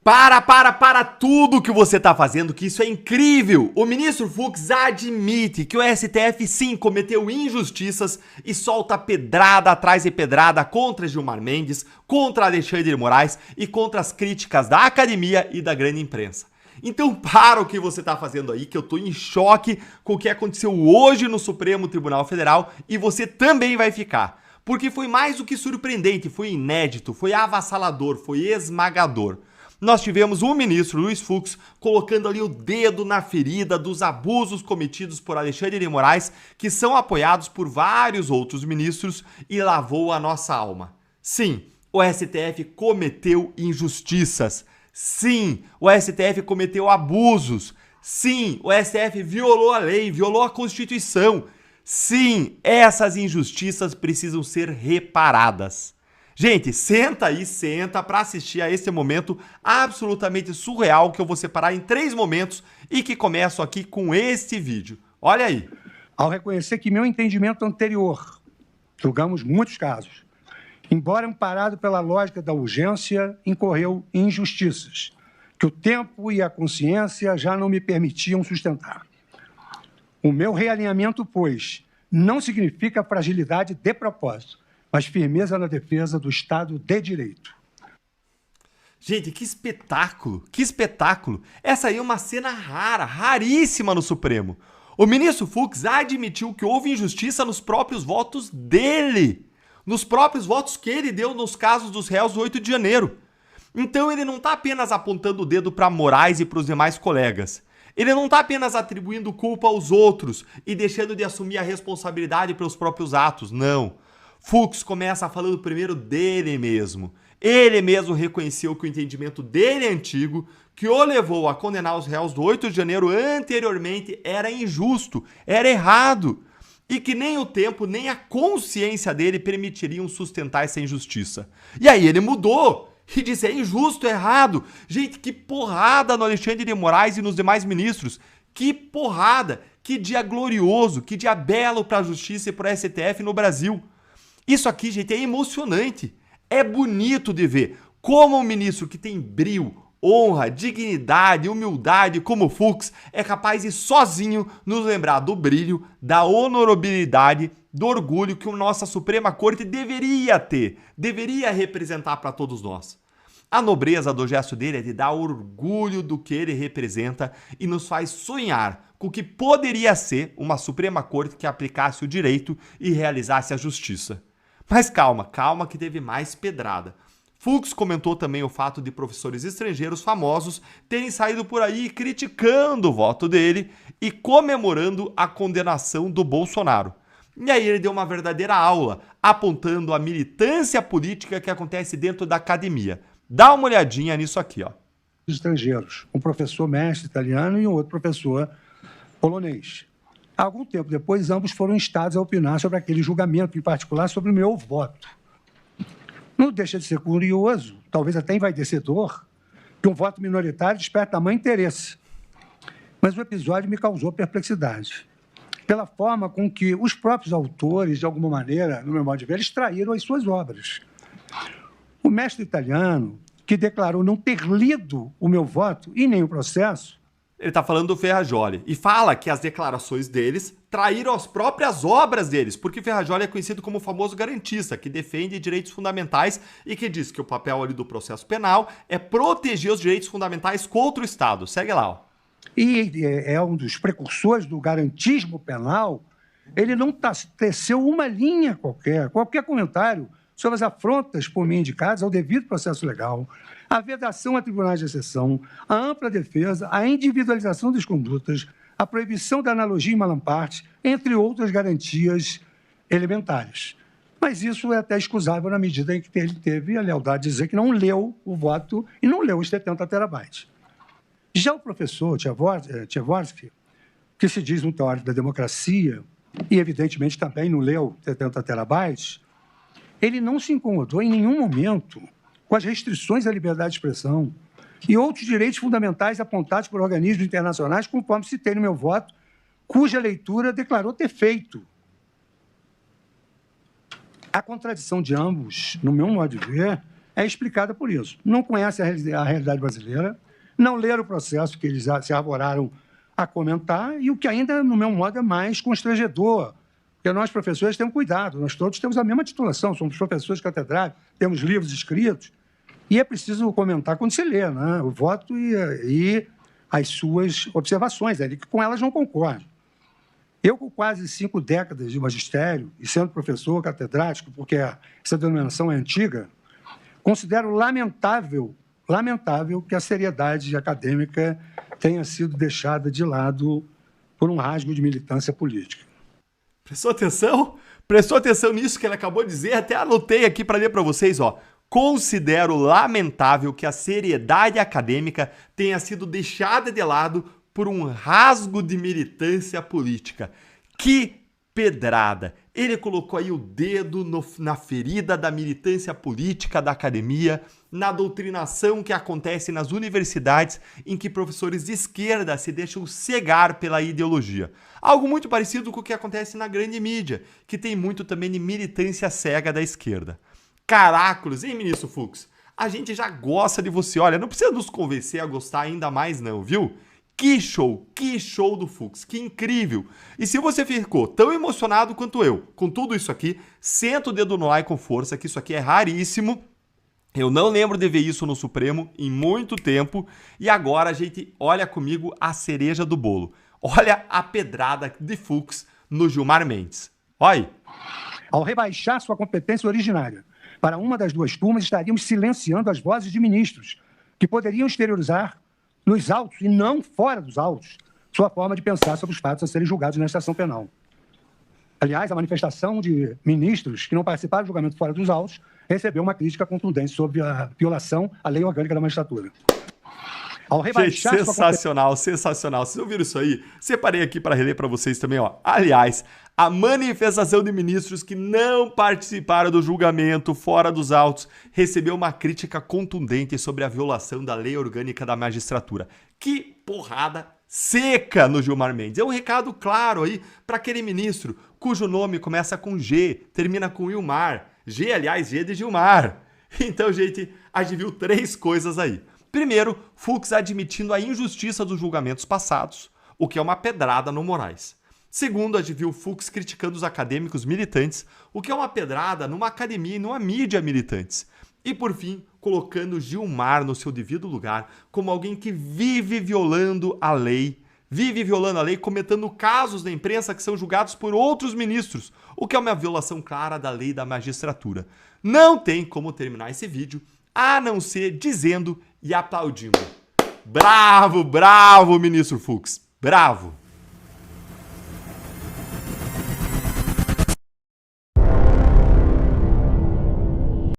Para tudo que você tá fazendo, que isso é incrível! O ministro Fux admite que o STF sim cometeu injustiças e solta pedrada atrás de pedrada contra Gilmar Mendes, contra Alexandre de Moraes e contra as críticas da academia e da grande imprensa. Então para o que você tá fazendo aí, que eu tô em choque com o que aconteceu hoje no Supremo Tribunal Federal e você também vai ficar. Porque foi mais do que surpreendente, foi inédito, foi avassalador, foi esmagador. Nós tivemos o ministro Luiz Fux colocando ali o dedo na ferida dos abusos cometidos por Alexandre de Moraes, que são apoiados por vários outros ministros, e lavou a nossa alma. Sim, o STF cometeu injustiças. Sim, o STF cometeu abusos. Sim, o STF violou a lei, violou a Constituição. Sim, essas injustiças precisam ser reparadas. Gente, senta para assistir a esse momento absolutamente surreal que eu vou separar em 3 momentos e que começo aqui com este vídeo. Olha aí. Ao reconhecer que meu entendimento anterior, julgamos muitos casos, embora amparado pela lógica da urgência, incorreu em injustiças, que o tempo e a consciência já não me permitiam sustentar. O meu realinhamento, pois, não significa fragilidade de propósito, mas firmeza na defesa do Estado de Direito. Gente, que espetáculo, que espetáculo. Essa aí é uma cena rara, raríssima no Supremo. O ministro Fux admitiu que houve injustiça nos próprios votos dele. Nos próprios votos que ele deu nos casos dos réus do 8 de janeiro. Então ele não está apenas apontando o dedo para Moraes e para os demais colegas. Ele não está apenas atribuindo culpa aos outros e deixando de assumir a responsabilidade pelos próprios atos, não. Fux começa falando primeiro dele mesmo. Ele mesmo reconheceu que o entendimento dele é antigo, que o levou a condenar os réus do 8 de janeiro anteriormente era injusto, era errado, e que nem o tempo nem a consciência dele permitiriam sustentar essa injustiça. E aí ele mudou e disse: é injusto, é errado. Gente, que porrada no Alexandre de Moraes e nos demais ministros. Que porrada, que dia glorioso, que dia belo para a justiça e para o STF no Brasil. Isso aqui, gente, é emocionante, é bonito de ver como um ministro que tem brio, honra, dignidade, humildade como Fux é capaz de sozinho nos lembrar do brilho, da honorabilidade, do orgulho que a nossa Suprema Corte deveria ter, deveria representar para todos nós. A nobreza do gesto dele é de dar orgulho do que ele representa e nos faz sonhar com o que poderia ser uma Suprema Corte que aplicasse o direito e realizasse a justiça. Mas calma que teve mais pedrada. Fux comentou também o fato de professores estrangeiros famosos terem saído por aí criticando o voto dele e comemorando a condenação do Bolsonaro. E aí ele deu uma verdadeira aula, apontando a militância política que acontece dentro da academia. Dá uma olhadinha nisso aqui, ó. Estrangeiros, um professor mestre italiano e um outro professor polonês. Algum tempo depois, ambos foram instados a opinar sobre aquele julgamento, em particular sobre o meu voto. Não deixa de ser curioso, talvez até envaidecedor, que um voto minoritário desperte tamanho interesse. Mas o episódio me causou perplexidade, pela forma com que os próprios autores, de alguma maneira, no meu modo de ver, extraíram as suas obras. O mestre italiano, que declarou não ter lido o meu voto e nem o processo, ele está falando do Ferrajoli e fala que as declarações deles traíram as próprias obras deles, porque Ferrajoli é conhecido como o famoso garantista, que defende direitos fundamentais e que diz que o papel ali do processo penal é proteger os direitos fundamentais contra o Estado. Segue lá, ó. E é um dos precursores do garantismo penal. Ele não teceu uma linha qualquer comentário sobre as afrontas por mim indicadas ao devido processo legal, a vedação a tribunais de exceção, a ampla defesa, a individualização das condutas, a proibição da analogia em malam-parte, entre outras garantias elementares. Mas isso é até excusável na medida em que ele teve a lealdade de dizer que não leu o voto e não leu os 70 terabytes. Já o professor Tchevorsky, que se diz um teórico da democracia e, evidentemente, também não leu 70 terabytes, ele não se incomodou em nenhum momento com as restrições à liberdade de expressão e outros direitos fundamentais apontados por organismos internacionais, conforme citei no meu voto, cuja leitura declarou ter feito. A contradição de ambos, no meu modo de ver, é explicada por isso. Não conhece a realidade brasileira, não leram o processo que eles se arvoraram a comentar, e o que ainda, no meu modo, é mais constrangedor. Porque nós, professores, temos cuidado, nós todos temos a mesma titulação, somos professores catedráticos, temos livros escritos, e é preciso comentar quando se lê, né? O voto e as suas observações, que com elas não concordo. Eu, com quase 5 décadas de magistério, e sendo professor catedrático, porque essa denominação é antiga, considero lamentável que a seriedade acadêmica tenha sido deixada de lado por um rasgo de militância política. Prestou atenção? Prestou atenção nisso que ele acabou de dizer? Até anotei aqui para ler para vocês, ó. Considero lamentável que a seriedade acadêmica tenha sido deixada de lado por um rasgo de militância política. Que pedrada! Ele colocou aí o dedo na ferida da militância política da academia, na doutrinação que acontece nas universidades em que professores de esquerda se deixam cegar pela ideologia. Algo muito parecido com o que acontece na grande mídia, que tem muito também de militância cega da esquerda. Caracoles, hein, ministro Fux? A gente já gosta de você. Olha, não precisa nos convencer a gostar ainda mais não, viu? Que show do Fux, que incrível! E se você ficou tão emocionado quanto eu com tudo isso aqui, senta o dedo no like com força, que isso aqui é raríssimo. Eu não lembro de ver isso no Supremo em muito tempo. E agora, gente, olha comigo a cereja do bolo. Olha a pedrada de Fux no Gilmar Mendes. Olha aí. Ao rebaixar sua competência originária para uma das duas turmas, estaríamos silenciando as vozes de ministros que poderiam exteriorizar nos autos e não fora dos autos sua forma de pensar sobre os fatos a serem julgados na estação penal. Aliás, a manifestação de ministros que não participaram do julgamento fora dos autos recebeu uma crítica contundente sobre a violação à lei orgânica da magistratura. Gente, sensacional, sensacional. Vocês ouviram isso aí? Separei aqui para reler para vocês também, ó. Aliás, a manifestação de ministros que não participaram do julgamento fora dos autos recebeu uma crítica contundente sobre a violação da lei orgânica da magistratura. Que porrada seca no Gilmar Mendes. É um recado claro aí para aquele ministro cujo nome começa com G, termina com Ilmar. G, aliás, G de Gilmar. Então, gente, a gente viu 3 coisas aí. Primeiro, Fux admitindo a injustiça dos julgamentos passados, o que é uma pedrada no Moraes. Segundo, a gente viu Fux criticando os acadêmicos militantes, o que é uma pedrada numa academia e numa mídia militantes. E, por fim, colocando Gilmar no seu devido lugar como alguém que vive violando a lei, cometendo casos na imprensa que são julgados por outros ministros, o que é uma violação clara da lei da magistratura. Não tem como terminar esse vídeo a não ser dizendo e aplaudindo. Bravo, bravo, ministro Fux. Bravo.